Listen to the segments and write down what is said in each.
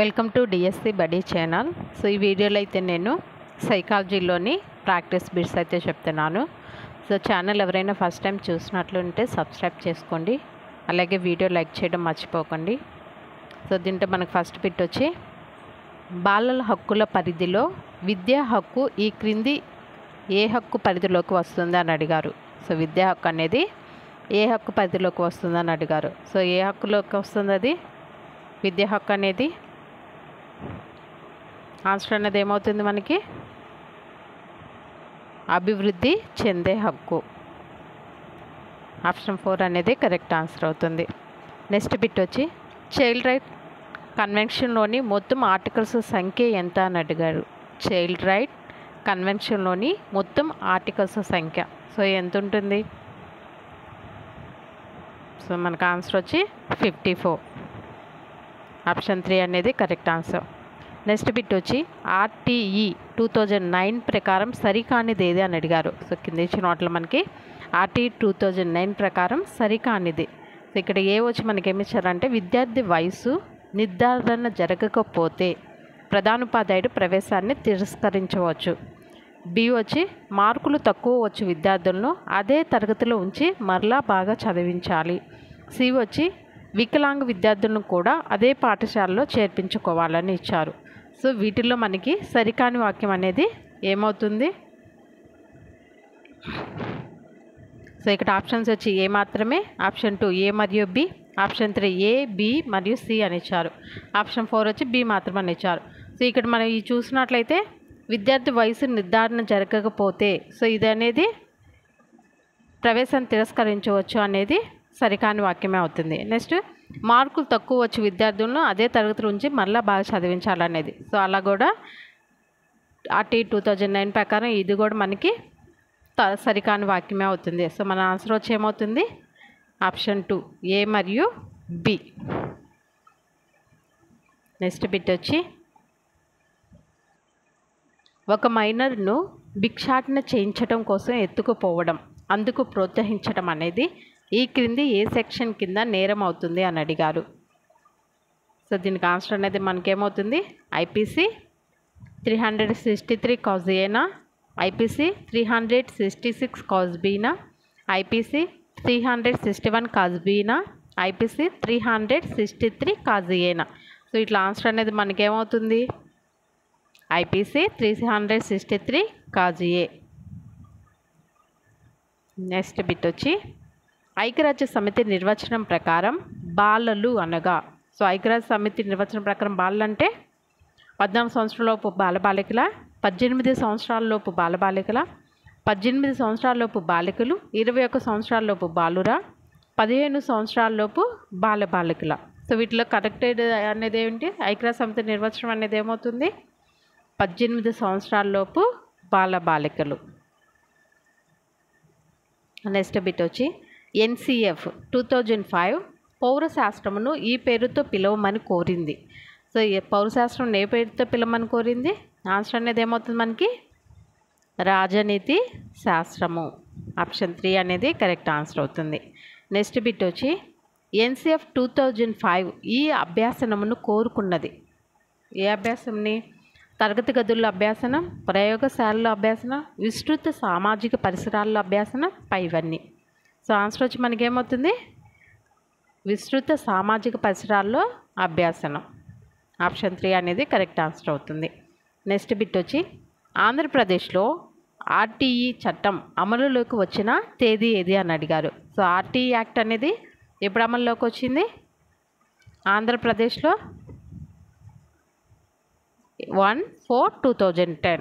Welcome to DSC buddy channel. So ఈ వీడియోలో అయితే నేను సైకాలజీలోని ప్రాక్టీస్ బిట్స్ అయితే చెప్తున్నాను. సో ఛానల్ ఎవరైనా ఫస్ట్ టైం చూసినట్లుంటే సబ్స్క్రైబ్ చేసుకోండి, అలాగే వీడియో లైక్ చేయడం మర్చిపోకండి. సో దీంట్లో మనకు ఫస్ట్ బిట్ వచ్చి, బాలల హక్కుల పరిధిలో విద్యా హక్కు ఈ క్రింది ఏ హక్కు పరిధిలోకి వస్తుంది అని అడిగారు. సో విద్యా హక్కు అనేది ఏ హక్కు పరిధిలోకి వస్తుంది అని అడిగారు. సో ఏ హక్కులోకి వస్తుంది అది విద్యా హక్కు అనేది? ఆన్సర్ అనేది ఏమవుతుంది మనకి? అభివృద్ధి చెందే హక్కు. ఆప్షన్ 4 అనేది కరెక్ట్ ఆన్సర్ అవుతుంది. నెక్స్ట్ బిట్ వచ్చి, చైల్డ్ రైట్ కన్వెన్షన్లోని మొత్తం ఆర్టికల్స్ సంఖ్య ఎంత అని అడిగారు. చైల్డ్ రైట్ కన్వెన్షన్లోని మొత్తం ఆర్టికల్స్ సంఖ్య సో ఎంత ఉంటుంది? సో మనకు ఆన్సర్ వచ్చి 54. ఆప్షన్ 3 అనేది కరెక్ట్ ఆన్సర్. నెక్స్ట్ బిట్ వచ్చి, ఆర్టీఈ 2009 ప్రకారం సరికానిది ఏది అని అడిగారు. సో కింద ఇచ్చిన వాటిలో మనకి ఆర్టీఈ 2009 ప్రకారం సరికానిది. సో ఇక్కడ ఏ వచ్చి మనకి ఏమి ఇచ్చారంటే, విద్యార్థి వయసు నిర్ధారణ జరగకపోతే ప్రధానోపాధ్యాయుడు ప్రవేశాన్ని తిరస్కరించవచ్చు. బి వచ్చి, మార్కులు తక్కువ వచ్చు విద్యార్థులను అదే తరగతిలో ఉంచి మరలా బాగా చదివించాలి. సి వచ్చి, వికలాంగ విద్యార్థులను కూడా అదే పాఠశాలలో చేర్పించుకోవాలని ఇచ్చారు. సో వీటిల్లో మనకి సరికాని వాక్యం అనేది ఏమవుతుంది? సో ఇక్కడ ఆప్షన్స్ వచ్చి ఏ మాత్రమే, ఆప్షన్ 2 ఏ మరియు బి, ఆప్షన్ 3 ఏ, బి మరియు సి అని ఇచ్చారు. ఆప్షన్ 4 వచ్చి బి మాత్రమే అని ఇచ్చారు. సో ఇక్కడ మనం ఈ చూసినట్లయితే విద్యార్థి వయసు నిర్ధారణ జరగకపోతే సో ఇది అనేది ప్రవేశాన్ని తిరస్కరించవచ్చు అనేది సరికాని వాక్యమే అవుతుంది. నెక్స్ట్, మార్కులు తక్కువ వచ్చి విద్యార్థులను అదే తరగతి నుంచి మళ్ళీ బాగా చదివించాలనేది. సో అలా కూడా ఆర్టీ 2009 ప్రకారం ఇది కూడా మనకి సరికాని వాక్యమే అవుతుంది. సో మన ఆన్సర్ వచ్చి ఏమవుతుంది? ఆప్షన్ 2 ఏ మరియు బి. నెక్స్ట్ బిట్ వచ్చి, ఒక మైనర్ను భిక్షాటన చేయించడం కోసం ఎత్తుకుపోవడం అందుకు ప్రోత్సహించడం అనేది ఈ క్రింది ఏ సెక్షన్ కింద నేరం అవుతుంది అని అడిగారు. సో దీనికి ఆన్సర్ అనేది మనకేమవుతుంది? ఐపీసీ 363 కాజ్ ఏనా, ఐపీసీ 366 కాజ్ బీనా, ఐపీసీ 361 కాజ్ బీనా, ఐపీసీ 363 కాజ్ ఏనా. సో ఇట్లా ఆన్సర్ అనేది మనకేమవుతుంది? IPC 363 clause A. Next bit వచ్చి, ఐక్యరాజ్య సమితి నిర్వచనం ప్రకారం బాలలు అనగా, సో ఐక్యరాజ్య సమితి నిర్వచనం ప్రకారం బాలలు అంటే 14 సంవత్సరాలలోపు బాలబాలికల, 18 సంవత్సరాలలోపు బాలబాలికల, 18 సంవత్సరాలలోపు బాలికలు, 21 సంవత్సరాలలోపు బాలుర, 15 సంవత్సరాలలోపు బాలబాలికల. సో వీటిలో కరెక్టెడ్ అనేది ఏంటి? ఐక్యరాజ్య సమితి నిర్వచనం అనేది ఏమవుతుంది? 18 సంవత్సరాలలోపు బాలబాలికలు. నెక్స్ట్ బిట్ వచ్చి, ఎన్సిఎఫ్ 2005 పౌరశాస్త్రమును ఈ పేరుతో పిలవమని కోరింది. సో ఈ పౌరశాస్త్రం ఏ పేరుతో పిలవమని కోరింది? ఆన్సర్ అనేది ఏమవుతుంది మనకి? రాజనీతి శాస్త్రము. ఆప్షన్ 3 అనేది కరెక్ట్ ఆన్సర్ అవుతుంది. నెక్స్ట్ బిట్ వచ్చి, ఎన్సిఎఫ్ 2005 ఈ అభ్యాసనమును కోరుకున్నది. ఏ అభ్యాసంని? తరగతి గదుల్లో అభ్యాసనం, ప్రయోగశాలలో అభ్యాసనం, విస్తృత సామాజిక పరిసరాల్లో అభ్యాసనం, పైవన్నీ. సో ఆన్సర్ వచ్చి మనకేమవుతుంది? విస్తృత సామాజిక పరిసరాల్లో అభ్యాసనం. ఆప్షన్ 3 అనేది కరెక్ట్ ఆన్సర్ అవుతుంది. నెక్స్ట్ బిట్ వచ్చి, ఆంధ్రప్రదేశ్లో ఆర్టీఈ చట్టం అమలులోకి వచ్చిన తేదీ ఏది అని అడిగారు. సో ఆర్టీఈ యాక్ట్ అనేది ఎప్పుడు అమలులోకి వచ్చింది? ఆంధ్రప్రదేశ్లో 1/4/2010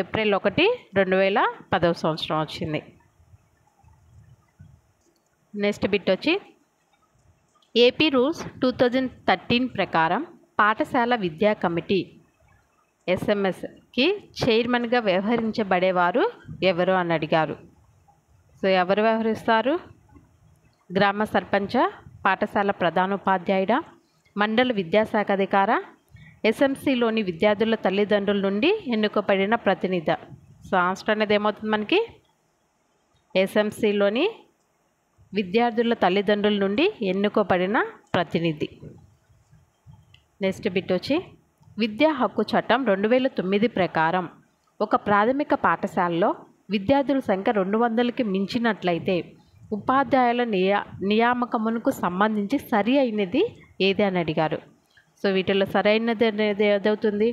ఏప్రిల్ 1, 2010 సంవత్సరం వచ్చింది. నెక్స్ట్ బిట్ వచ్చి, ఏపీ రూల్స్ 2013 ప్రకారం పాఠశాల విద్యా కమిటీ ఎస్ఎంఎస్కి చైర్మన్గా వ్యవహరించబడేవారు ఎవరు అని అడిగారు. సో ఎవరు వ్యవహరిస్తారు? గ్రామ సర్పంచ, పాఠశాల ప్రధానోపాధ్యాయుడ, మండల విద్యాశాఖ అధికార, ఎస్ఎంసీలోని విద్యార్థుల తల్లిదండ్రుల నుండి ఎన్నుకోబడిన ప్రతినిధి. సో ఆన్సర్ అనేది ఏమవుతుంది మనకి? ఎస్ఎంసీలోని విద్యార్థుల తల్లిదండ్రుల నుండి ఎన్నుకోబడిన ప్రతినిధి. నెక్స్ట్ బిట్ వచ్చి విద్యా హక్కు చట్టం 2009 ప్రకారం ఒక ప్రాథమిక పాఠశాలలో విద్యార్థుల సంఖ్య 200కి మించినట్లయితే ఉపాధ్యాయుల నియామకమునకు సంబంధించి సరి అయినది ఏది అని అడిగారు. సో వీటిలో సరైనది అనేది ఏదవుతుంది?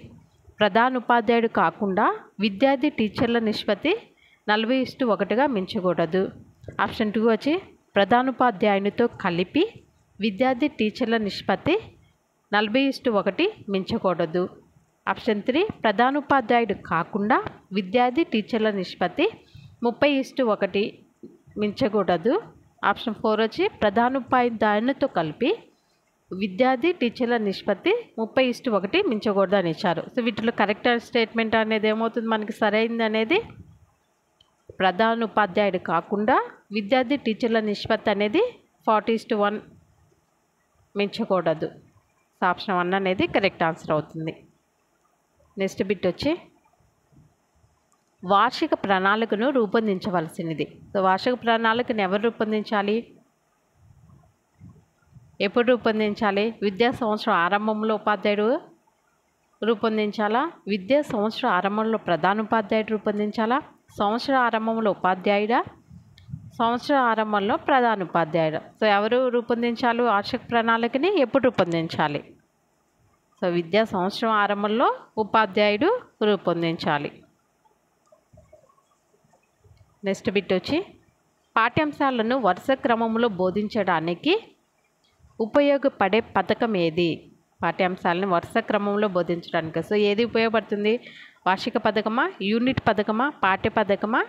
ప్రధాన ఉపాధ్యాయుడు కాకుండా విద్యార్థి టీచర్ల నిష్పత్తి 40:1గా మించకూడదు. ఆప్షన్ 2 వచ్చి ప్రధానోపాధ్యాయునితో కలిపి విద్యార్థి టీచర్ల నిష్పత్తి 40:1 మించకూడదు. ఆప్షన్ 3 ప్రధానోపాధ్యాయుడు కాకుండా విద్యార్థి టీచర్ల నిష్పత్తి 30:1 మించకూడదు. ఆప్షన్ 4 వచ్చి ప్రధానోపాధ్యాయునితో కలిపి విద్యార్థి టీచర్ల నిష్పత్తి 30:1 మించకూడదు అని ఇచ్చారు. సో వీటిలో కరెక్ట్ స్టేట్మెంట్ అనేది ఏమవుతుంది మనకి సరైనది అనేది? ప్రధానోపాధ్యాయుడు కాకుండా విద్యార్థి టీచర్ల నిష్పత్తి అనేది 40:1 మించకూడదు. సో ఆప్షన్ 1 అనేది కరెక్ట్ ఆన్సర్ అవుతుంది. నెక్స్ట్ బిట్ వచ్చి వార్షిక ప్రణాళికను రూపొందించవలసినది. సో వార్షిక ప్రణాళికను ఎవరు రూపొందించాలి? ఎప్పుడు రూపొందించాలి? విద్యా సంవత్సరం ఆరంభంలో ఉపాధ్యాయుడు రూపొందించాలా? విద్యా సంవత్సరం ఆరంభంలో ప్రధానోపాధ్యాయుడు రూపొందించాలా? సంవత్సర ఆరంభంలో ఉపాధ్యాయుడా? సంవత్సర ఆరంభంలో ప్రధానోపాధ్యాయుడు? సో ఎవరు రూపొందించాలి వార్షిక ప్రణాళికని? ఎప్పుడు రూపొందించాలి? సో విద్యా సంవత్సరం ఆరంభంలో ఉపాధ్యాయుడు రూపొందించాలి. నెక్స్ట్ బిట్ వచ్చి పాఠ్యాంశాలను వరుస క్రమంలో బోధించడానికి ఉపయోగపడే పథకం ఏది? పాఠ్యాంశాలను వరుస క్రమంలో బోధించడానికి సో ఏది ఉపయోగపడుతుంది? వార్షిక పథకమా, యూనిట్ పథకమా, పాఠ్య పథకమా,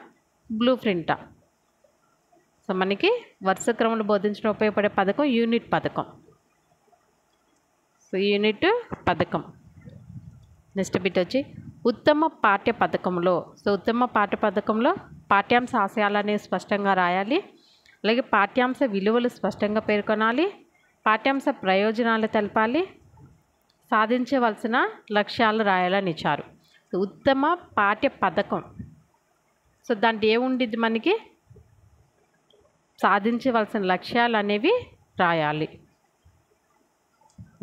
బ్లూ ప్రింటా? సో మనకి వరుస క్రమంలో బోధించడం ఉపయోగపడే పథకం యూనిట్ పథకం. సో యూనిట్ పథకం. నెక్స్ట్ బిట్ వచ్చి ఉత్తమ పాఠ్య పథకంలో సో ఉత్తమ పాఠ్య పథకంలో పాఠ్యాంశ ఆశయాలనే స్పష్టంగా రాయాలి. అలాగే పాఠ్యాంశ విలువలు స్పష్టంగా పేర్కొనాలి. పాఠ్యాంశ ప్రయోజనాలు తెలపాలి. సాధించవలసిన లక్ష్యాలు రాయాలని ఇచ్చారు. ఉత్తమ పాఠ్య పథకం సో దాంట్లో ఏముండిద్ది మనకి? సాధించవలసిన లక్ష్యాలు అనేవి రాయాలి.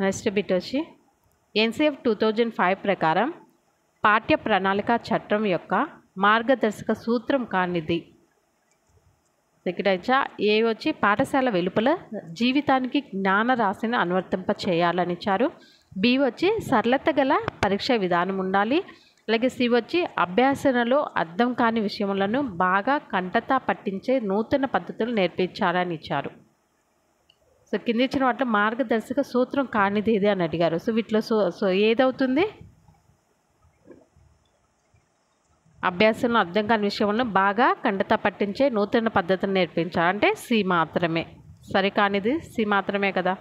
నెక్స్ట్ బిట్ వచ్చి ఎన్సిఎఫ్ 2005 ప్రకారం పాఠ్య ప్రణాళిక చట్టం యొక్క మార్గదర్శక సూత్రం కానిది. ఇక్కడ ఏ వచ్చి పాఠశాల వెలుపల జీవితానికి జ్ఞాన రాశిని అనువర్తింప చేయాలని ఇచ్చారు. బి వచ్చి సరళత గల పరీక్ష విధానం ఉండాలి. అలాగే సి వచ్చి అభ్యాసనలో అర్థం కాని విషయములను బాగా కంటతా పట్టించే నూతన పద్ధతులు నేర్పించాలని ఇచ్చారు. సో కింద ఇచ్చిన వాటిలో మార్గదర్శక సూత్రం కానిది ఏది అని అడిగారు. సో వీటిలో సో ఏదవుతుంది? అభ్యాసంలో అర్థం కాని విషయంలో బాగా కంటతా పట్టించే నూతన పద్ధతిని నేర్పించాలి అంటే సి మాత్రమే. సరికానిది సి మాత్రమే కదా.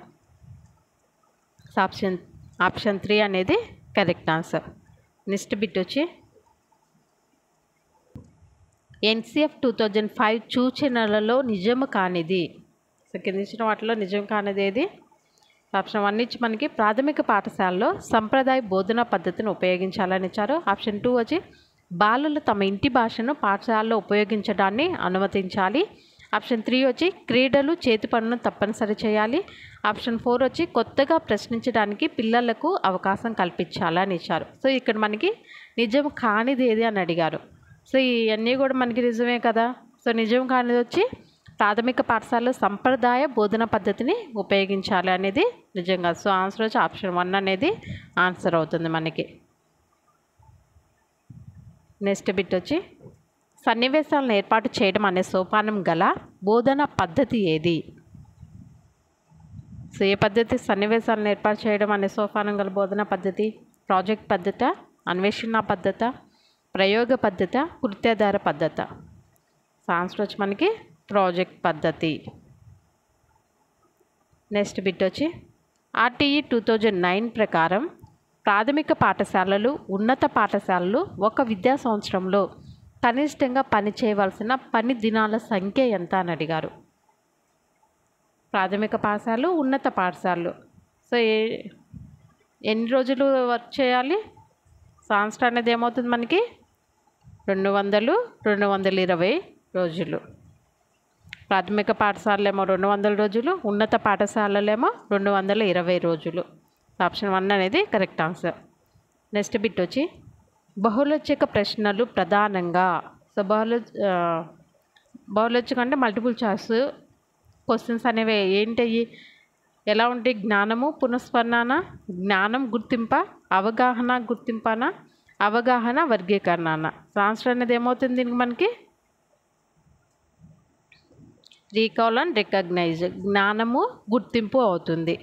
సో ఆప్షన్ 3 అనేది కరెక్ట్ ఆన్సర్. నెక్స్ట్ బిట్ వచ్చి ఎన్సిఎఫ్ 2005 సూచనలలో నిజము కానిది. సో కింద ఇచ్చిన వాటిలో నిజం కానిది ఏది? ఆప్షన్ 1 ఇచ్చి మనకి ప్రాథమిక పాఠశాలలో సంప్రదాయ బోధనా పద్ధతిని ఉపయోగించాలని ఇచ్చారు. ఆప్షన్ 2 వచ్చి బాలలు తమ ఇంటి భాషను పాఠశాలలో ఉపయోగించడాన్ని అనుమతించాలి. ఆప్షన్ 3 వచ్చి క్రీడలు చేతి పనులను తప్పనిసరి చేయాలి. ఆప్షన్ 4 వచ్చి కొత్తగా ప్రశ్నించడానికి పిల్లలకు అవకాశం కల్పించాలని ఇచ్చారు. సో ఇక్కడ మనకి నిజం కానిది ఏది అని అడిగారు. సో ఇవన్నీ కూడా మనకి నిజమే కదా. సో నిజం కానిది వచ్చి ప్రాథమిక పాఠశాలలో సంప్రదాయ బోధన పద్ధతిని ఉపయోగించాలి అనేది నిజంగా. సో ఆన్సర్ వచ్చి ఆప్షన్ 1 అనేది ఆన్సర్ అవుతుంది మనకి. నెక్స్ట్ బిట్ వచ్చి సన్నివేశాలను ఏర్పాటు చేయడం అనే సోపానం గల బోధన పద్ధతి ఏది? సో ఏ పద్ధతి సన్నివేశాలను ఏర్పాటు చేయడం అనే సోపానం గల బోధన పద్ధతి? ప్రాజెక్ట్ పద్ధత, అన్వేషణ పద్ధత, ప్రయోగ పద్ధత, కృత్యాధార పద్ధత? సో ఆన్సర్ వచ్చి మనకి ప్రాజెక్ట్ పద్ధతి. నెక్స్ట్ బిట్ వచ్చి ఆర్టీఈ 2009 ప్రకారం ప్రాథమిక పాఠశాలలు, ఉన్నత పాఠశాలలు ఒక విద్యా సంవత్సరంలో కనిష్టంగా పనిచేయవలసిన పని దినాల సంఖ్య ఎంత అని అడిగారు. ప్రాథమిక పాఠశాలలు, ఉన్నత పాఠశాలలు సో ఎన్ని రోజులు వర్క్ చేయాలి? సో ఆన్సర్ అనేది ఏమవుతుంది మనకి 200, 220 రోజులు. ప్రాథమిక పాఠశాలలేమో 200 రోజులు, ఉన్నత పాఠశాలలేమో 220 రోజులు. ఆప్షన్ 1 అనేది కరెక్ట్ ఆన్సర్. నెక్స్ట్ బిట్ వచ్చి బహుళోచ్చక ప్రశ్నలు ప్రధానంగా. సో బహుళోచ్చక అంటే మల్టిపుల్ చాయిస్ క్వశ్చన్స్ అనేవి ఏంటయ్యి, ఎలా ఉంటాయి? జ్ఞానము పునఃస్మరణ, జ్ఞానం గుర్తింప, అవగాహన గుర్తింపన, అవగాహన వర్గీకరణ. ఆన్సర్ అనేది ఏమవుతుంది దీనికి మనకి? రీకాల్ అండ్ రికగ్నైజ్, జ్ఞానము గుర్తింపు అవుతుంది.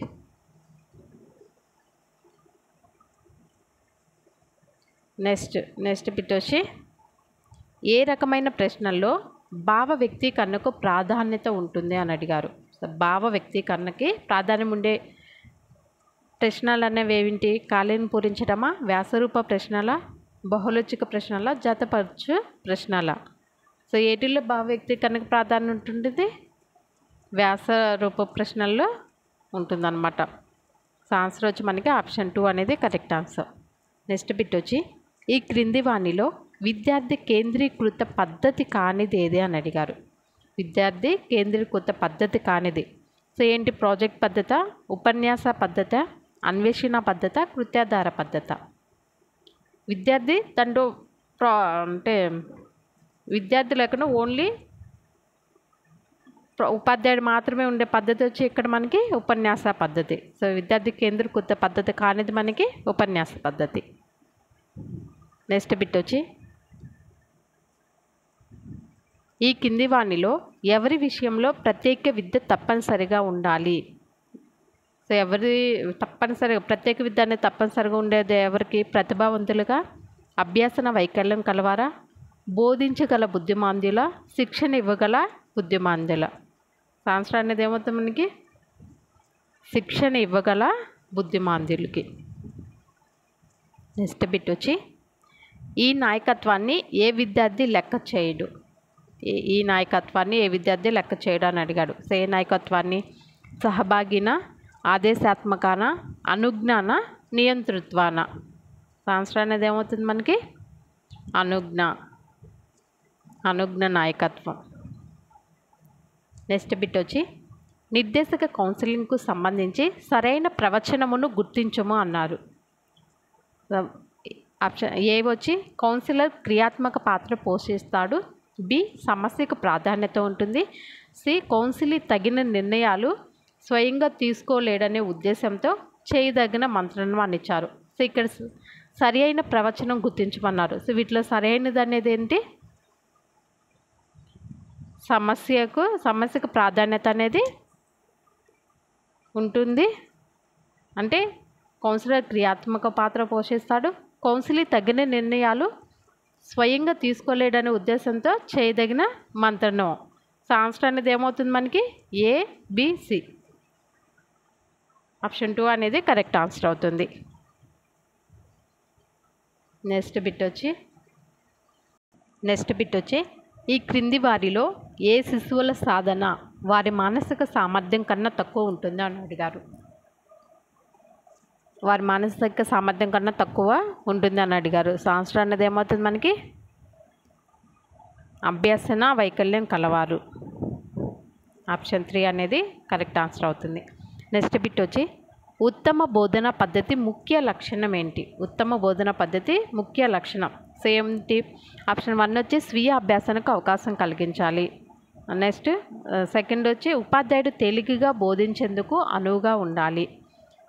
నెక్స్ట్ బిట్ వచ్చి ఏ రకమైన ప్రశ్నల్లో భావ వ్యక్తీకరణకు ప్రాధాన్యత ఉంటుంది అని అడిగారు. భావ వ్యక్తీకరణకి ప్రాధాన్యం ఉండే ప్రశ్నలు అనేవి ఏమిటి? ఖాళీని పూరించడమా, వ్యాసరూప ప్రశ్నల, బహుళోచ్చక ప్రశ్నల, జతపరచు ప్రశ్నల. సో ఏటిల్లో భావ వ్యక్తీకరణకు ప్రాధాన్యం ఉంటుంది? వ్యాసరూప ప్రశ్నల్లో ఉంటుందన్నమాట. సో ఆన్సర్ వచ్చి మనకి ఆప్షన్ 2 అనేది కరెక్ట్ ఆన్సర్. నెక్స్ట్ బిట్ వచ్చి ఈ క్రింది వాణిలో విద్యార్థి కేంద్రీకృత పద్ధతి కానిది ఏది అని అడిగారు. విద్యార్థి కేంద్రీకృత పద్ధతి కానిది. సో ఏంటి? ప్రాజెక్ట్ పద్ధత, ఉపన్యాస పద్ధత, అన్వేషణ పద్ధత, కృత్యాధార పద్ధత. విద్యార్థి దాంట్లో అంటే విద్యార్థి లేకుండా ఓన్లీ ఉపాధ్యాయుడు మాత్రమే ఉండే పద్ధతి వచ్చి ఇక్కడ మనకి ఉపన్యాస పద్ధతి. సో విద్యార్థి కేంద్రీకృత పద్ధతి కానిది మనకి ఉపన్యాస పద్ధతి. నెక్స్ట్ బిట్ వచ్చి ఈ కింది వాణిలో ఎవరి విషయంలో ప్రత్యేక విద్య తప్పనిసరిగా ఉండాలి? సో ఎవరి తప్పనిసరిగా ప్రత్యేక విద్య అనేది తప్పనిసరిగా ఉండేది ఎవరికి? ప్రతిభావంతులుగా, అభ్యాసన వైకల్యం కలవారా, బోధించగల బుద్ధిమాంద్యుల, శిక్షణ ఇవ్వగల బుద్ధిమాంద్యుల. ఆన్సర్ అనేది ఏమవుతుంది మనకి? శిక్షణ ఇవ్వగల బుద్ధిమాంద్యులకి. నెక్స్ట్ బిట్ వచ్చి ఈ నాయకత్వాన్ని ఏ విద్యార్థి లెక్క చేయడు? ఈ నాయకత్వాన్ని ఏ విద్యార్థి లెక్క చేయడు అని అడిగాడు. సో ఏ నాయకత్వాన్ని? సహభాగిన, ఆదేశాత్మకాన, అనుజ్ఞాన, నియంతృత్వాన. ఆన్సర్ అనేది ఏమవుతుంది మనకి? అనుజ్ఞ నాయకత్వం. నెక్స్ట్ బిట్ వచ్చి నిర్దేశక కౌన్సిలింగ్కు సంబంధించి సరైన ప్రవచనమును గుర్తించము అన్నారు. ఆప్షన్ ఏ వచ్చి కౌన్సిలర్ క్రియాత్మక పాత్ర పోషిస్తాడు, బి సమస్యకు ప్రాధాన్యత ఉంటుంది, సి కౌన్సిలీ తగిన నిర్ణయాలు స్వయంగా తీసుకోలేడనే ఉద్దేశంతో చేయదగిన మంత్రణం ఇచ్చారు. సో ఇక్కడ సరి అయిన ప్రవచనం గుర్తించమన్నారు. సో వీటిలో సరైనది అనేది ఏంటి? సమస్యకు ప్రాధాన్యత అనేది ఉంటుంది. అంటే కౌన్సిలర్ క్రియాత్మక పాత్ర పోషిస్తాడు, కౌన్సిలీ తగిన నిర్ణయాలు స్వయంగా తీసుకోలేడనే ఉద్దేశంతో చేయదగిన మంత్రణం. సో ఆన్సర్ అనేది ఏమవుతుంది మనకి? ఏ, బి, సి. ఆప్షన్ 2 అనేది కరెక్ట్ ఆన్సర్ అవుతుంది. నెక్స్ట్ బిట్ వచ్చి ఈ క్రింది వారిలో ఏ శిశువుల సాధన వారి మానసిక సామర్థ్యం కన్నా తక్కువ ఉంటుంది అని అడిగారు. వారి మానసిక సామర్థ్యం కన్నా తక్కువ ఉంటుంది అని అడిగారు. సో ఆన్సర్ అనేది ఏమవుతుంది మనకి? అభ్యసన వైకల్యం కలవారు. ఆప్షన్ 3 అనేది కరెక్ట్ ఆన్సర్ అవుతుంది. నెక్స్ట్ బిట్ వచ్చి ఉత్తమ బోధనా పద్ధతి ముఖ్య లక్షణం ఏంటి? ఉత్తమ బోధనా పద్ధతి ముఖ్య లక్షణం. సో ఏంటి? ఆప్షన్ 1 వచ్చి స్వీయ అభ్యాసానికి అవకాశం కలిగించాలి. నెక్స్ట్ సెకండ్ వచ్చి ఉపాధ్యాయుడు తేలికగా బోధించేందుకు అనువుగా ఉండాలి.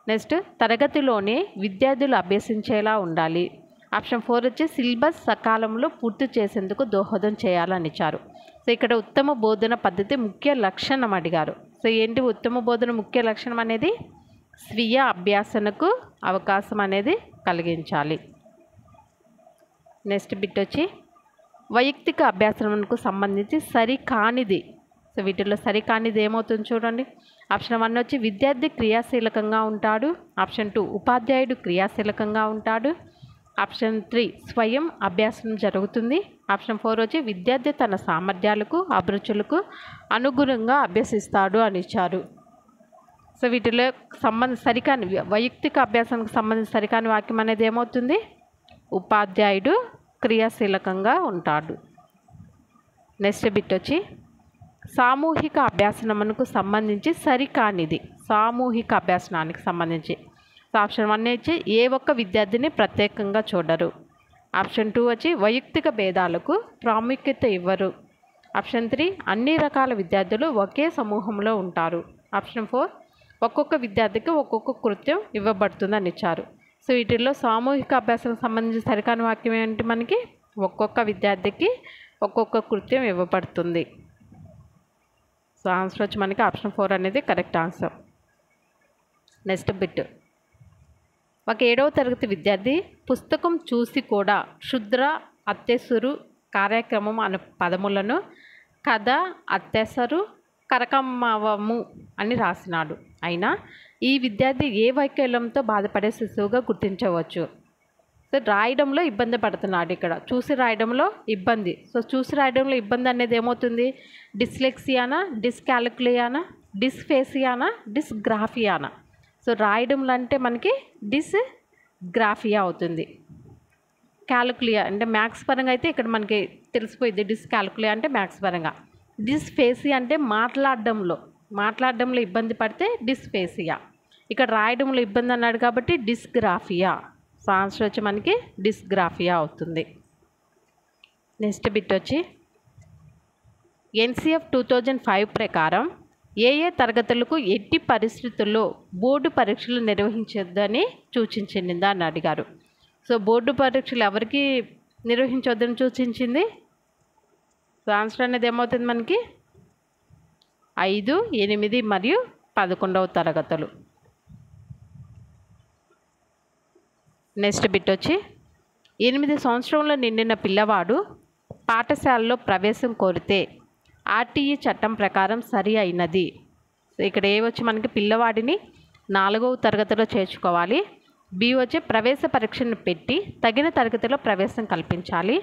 నెక్స్ట్ తరగతిలోనే విద్యార్థులు అభ్యసించేలా ఉండాలి. ఆప్షన్ 4 వచ్చి సిలబస్ సకాలంలో పూర్తి చేసేందుకు దోహదం చేయాలని ఇచ్చారు. సో ఇక్కడ ఉత్తమ బోధన పద్ధతి ముఖ్య లక్షణం అడిగారు. సో ఏంటి ఉత్తమ బోధన ముఖ్య లక్షణం అనేది? స్వీయ అభ్యాసనకు అవకాశం అనేది కలిగించాలి. నెక్స్ట్ బిట్ వచ్చి వైయక్తిక అభ్యాసనకు సంబంధించి సరికానిది. సో వీటిలో సరికానిది ఏమవుతుంది చూడండి. ఆప్షన్ 1 వచ్చి విద్యార్థి క్రియాశీలకంగా ఉంటాడు. ఆప్షన్ 2 ఉపాధ్యాయుడు క్రియాశీలకంగా ఉంటాడు. ఆప్షన్ 3 స్వయం అభ్యాసం జరుగుతుంది. ఆప్షన్ 4 వచ్చి విద్యార్థి తన సామర్థ్యాలకు అభిరుచులకు అనుగుణంగా అభ్యసిస్తాడు అని ఇచ్చారు. సో వీటిలో సరికాని వైయక్తిక అభ్యాసానికి సంబంధించి సరికాని వాక్యం అనేది ఏమవుతుంది? ఉపాధ్యాయుడు క్రియాశీలకంగా ఉంటాడు. నెక్స్ట్ బిట్ వచ్చి సామూహిక అభ్యాసనమునకు సంబంధించి సరికానిది. సామూహిక అభ్యాసనానికి సంబంధించి సో ఆప్షన్ 1 వచ్చి ఏ ఒక్క విద్యార్థిని ప్రత్యేకంగా చూడరు. ఆప్షన్ 2 వచ్చి వైయక్తిక భేదాలకు ప్రాముఖ్యత ఇవ్వరు. ఆప్షన్ 3 అన్ని రకాల విద్యార్థులు ఒకే సమూహంలో ఉంటారు. ఆప్షన్ 4 ఒక్కొక్క విద్యార్థికి ఒక్కొక్క కృత్యం ఇవ్వబడుతుందని ఇచ్చారు. సో వీటిల్లో సామూహిక అభ్యాసం సంబంధించి సరికాని వాక్యం ఏంటి? మనకి ఒక్కొక్క విద్యార్థికి ఒక్కొక్క కృత్యం ఇవ్వబడుతుంది. సో ఆన్సర్ వచ్చి మనకి ఆప్షన్ 4 అనేది కరెక్ట్ ఆన్సర్. Next bit. ఒక 7వ తరగతి విద్యార్థి పుస్తకం చూసి కూడా క్షుద్ర అత్యసురు కార్యక్రమం అనే పదములను కథ అత్యసరు కరకమవము అని రాసినాడు. అయినా ఈ విద్యార్థి ఏ వైకల్యంతో బాధపడే శిశువుగా గుర్తించవచ్చు? సో రాయడంలో ఇబ్బంది పడుతున్నాడు. ఇక్కడ చూసి రాయడంలో ఇబ్బంది. సో చూసి రాయడంలో ఇబ్బంది అనేది ఏమవుతుంది? డిస్లెక్సియానా, డిస్కాలిక్యులియానా, డిస్ఫేసియానా, డిస్గ్రాఫియానా? సో రాయడంలో అంటే మనకి డిస్గ్రాఫియా అవుతుంది. క్యాలిక్యులియా అంటే మ్యాథ్స్ పరంగా అయితే ఇక్కడ మనకి తెలిసిపోయింది. డిస్కాలిక్యులియా అంటే మ్యాథ్స్ పరంగా. డిస్ఫేసియా అంటే మాట్లాడడంలో ఇబ్బంది పడితే డిస్ఫేసియా. ఇక్కడ రాయడంలో ఇబ్బంది అన్నాడు కాబట్టి డిస్గ్రాఫియా. సో ఆన్సర్ వచ్చి మనకి డిస్గ్రాఫియా అవుతుంది. నెక్స్ట్ బిట్ వచ్చి NCF 2005 ప్రకారం ఏ తరగతులకు ఎట్టి పరిస్థితుల్లో బోర్డు పరీక్షలు నిర్వహించొద్దని సూచించిందా అని అడిగారు. సో బోర్డు పరీక్షలు ఎవరికి నిర్వహించొద్దని సూచించింది? సో ఆన్సర్ అనేది ఏమవుతుంది మనకి 5, 8 మరియు 11వ తరగతులు. నెక్స్ట్ బిట్ వచ్చి 8 సంవత్సరంలో నిండిన పిల్లవాడు పాఠశాలలో ప్రవేశం కోరితే RTE చట్టం ప్రకారం సరి అయినది. సో ఇక్కడ ఏ వచ్చి మనకి పిల్లవాడిని 4వ తరగతిలో చేర్చుకోవాలి. B వచ్చి ప్రవేశ పరీక్షను పెట్టి తగిన తరగతిలో ప్రవేశం కల్పించాలి.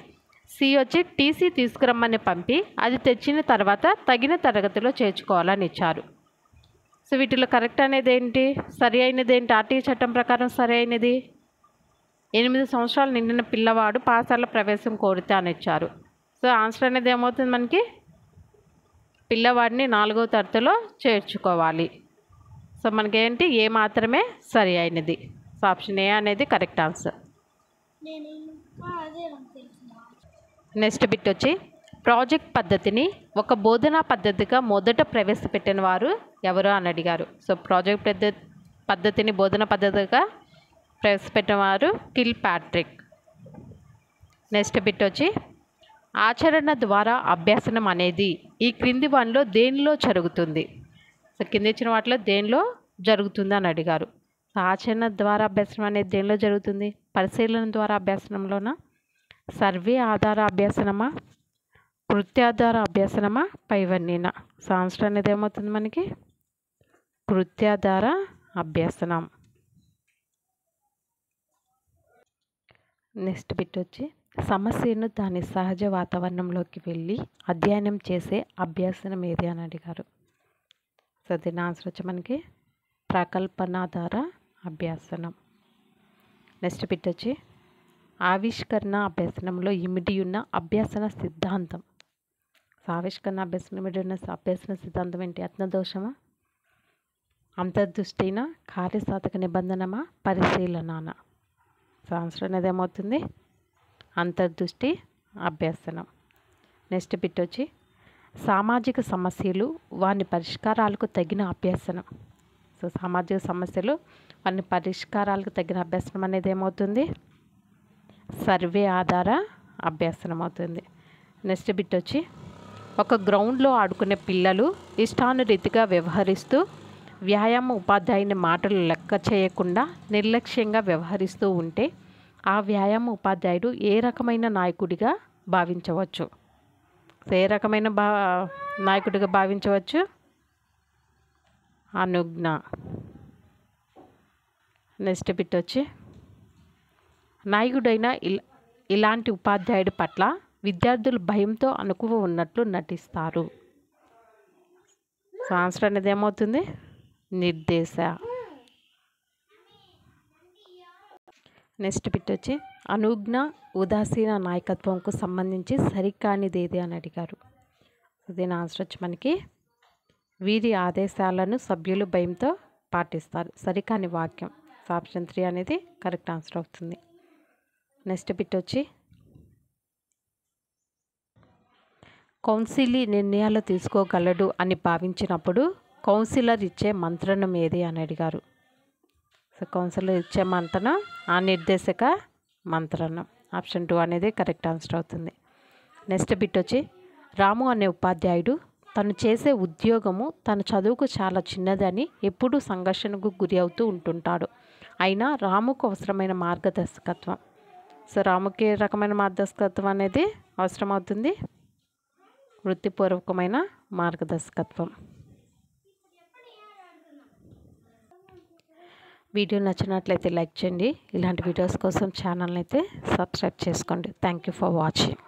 C వచ్చి TC తీసుకురమ్మని పంపి అది తెచ్చిన తర్వాత తగిన తరగతిలో చేర్చుకోవాలని ఇచ్చారు. సో వీటిలో కరెక్ట్ అనేది ఏంటి? సరి అయినది ఏంటి? RTE చట్టం ప్రకారం సరి అయినది 8 సంవత్సరాలు నిండిన పిల్లవాడు పాఠశాలలో ప్రవేశం కోరితే అని ఇచ్చారు. సో ఆన్సర్ అనేది ఏమవుతుంది మనకి పిల్లవాడిని 4వ తరగతిలో చేర్చుకోవాలి. సో మనకేంటి ఏ మాత్రమే సరి అయినది. సో ఆప్షన్ ఏ అనేది కరెక్ట్ ఆన్సర్. నెక్స్ట్ బిట్ వచ్చి ప్రాజెక్ట్ పద్ధతిని ఒక బోధనా పద్ధతిగా మొదట ప్రవేశపెట్టిన వారు ఎవరు అని అడిగారు. సో ప్రాజెక్ట్ పద్ధతిని బోధనా పద్ధతిగా ప్రవేశపెట్టిన వారు కిల్పాట్రిక్. నెక్స్ట్ బిట్ వచ్చి ఆచరణ ద్వారా అభ్యాసనం అనేది ఈ క్రింది వాటిలో దేనిలో జరుగుతుంది? సో కింద ఇచ్చిన వాటిలో దేనిలో జరుగుతుంది అని అడిగారు. సో ఆచరణ ద్వారా అభ్యాసనం అనేది దేనిలో జరుగుతుంది? పరిశీలన ద్వారా అభ్యాసనంలోనా, సర్వే ఆధార అభ్యాసనమా, కృత్యాధార అభ్యాసనమా, పైవన్నీనా? సో ఆన్సర్ అనేది ఏమవుతుంది మనకి కృత్యాధార అభ్యాసనం. నెక్స్ట్ బిట్ వచ్చి సమస్యను దాని సహజ వాతావరణంలోకి వెళ్ళి అధ్యయనం చేసే అభ్యాసనం ఏది అని అడిగారు. సో దీని ఆన్సర్ వచ్చి మనకి ప్రకల్పనాధార అభ్యాసనం. నెక్స్ట్ బిట్ వచ్చి ఆవిష్కరణ అభ్యాసనంలో ఇమిడి ఉన్న అభ్యాసన సిద్ధాంతం. సో ఆవిష్కరణ అభ్యాసనం ఇమిడి ఉన్న అభ్యాసన సిద్ధాంతం ఏంటి? అత్నదోషమా, అంతర్దృష్టినా, కార్యసాధక నిబంధనమా, పరిశీలననా? సో ఆన్సర్ అనేది ఏమవుతుంది అంతర్దృష్టి అభ్యాసనం. నెక్స్ట్ బిట్ వచ్చి సామాజిక సమస్యలు వాని పరిష్కారాలకు తగిన అభ్యాసనం. సో సామాజిక సమస్యలు వాని పరిష్కారాలకు తగిన అభ్యాసనం అనేది ఏమవుతుంది సర్వే ఆధార అభ్యాసనం అవుతుంది. నెక్స్ట్ బిట్ వచ్చి ఒక గ్రౌండ్లో ఆడుకునే పిల్లలు ఇష్టానురీతిగా వ్యవహరిస్తూ వ్యాయామ ఉపాధ్యాయుని మాటలు లెక్క చేయకుండా నిర్లక్ష్యంగా వ్యవహరిస్తూ ఉంటే ఆ వ్యాయామ ఉపాధ్యాయుడు ఏ రకమైన నాయకుడిగా భావించవచ్చు? ఏ రకమైన నాయకుడిగా భావించవచ్చు? అనుజ్ఞ. నెక్స్ట్ బిట్ వచ్చి నాయకుడైన ఇలాంటి ఉపాధ్యాయుడి పట్ల విద్యార్థులు భయంతో అణకువ ఉన్నట్లు నటిస్తారు. సో ఆన్సర్ అనేది ఏమవుతుంది నిర్దేశ. నెక్స్ట్ బిట్ వచ్చి అనుజ్ఞ ఉదాసీన నాయకత్వంకు సంబంధించి సరికానిదేది అని అడిగారు. దీని ఆన్సర్ వచ్చి మనకి వీరి ఆదేశాలను సభ్యులు భయంతో పాటిస్తారు. సరికాని వాక్యం సో ఆప్షన్ 3 అనేది కరెక్ట్ ఆన్సర్ అవుతుంది. నెక్స్ట్ బిట్ వచ్చి కౌన్సిలీ నిర్ణయాలు తీసుకోగలడు అని భావించినప్పుడు కౌన్సిలర్ ఇచ్చే మంత్రణం ఏది అని అడిగారు. సో కౌన్సిలర్ ఇచ్చే మంత్రణం ఆ నిర్దేశక మంత్రణం. ఆప్షన్ 2 అనేది కరెక్ట్ ఆన్సర్ అవుతుంది. నెక్స్ట్ బిట్ వచ్చి రాము అనే ఉపాధ్యాయుడు తను చేసే ఉద్యోగము తన చదువుకు చాలా చిన్నదని ఎప్పుడూ సంఘర్షణకు గురి అవుతూ ఉంటుంటాడు. అయినా రాముకు అవసరమైన మార్గదర్శకత్వం. సో రాముకి ఏ రకమైన మార్గదర్శకత్వం అనేది అవసరమవుతుంది? వృత్తిపూర్వకమైన మార్గదర్శకత్వం. వీడియో నచ్చినట్లయితే లైక్ చేయండి. ఇలాంటి వీడియోస్ కోసం ఛానల్ని అయితే సబ్స్క్రైబ్ చేసుకోండి. Thank you for watching.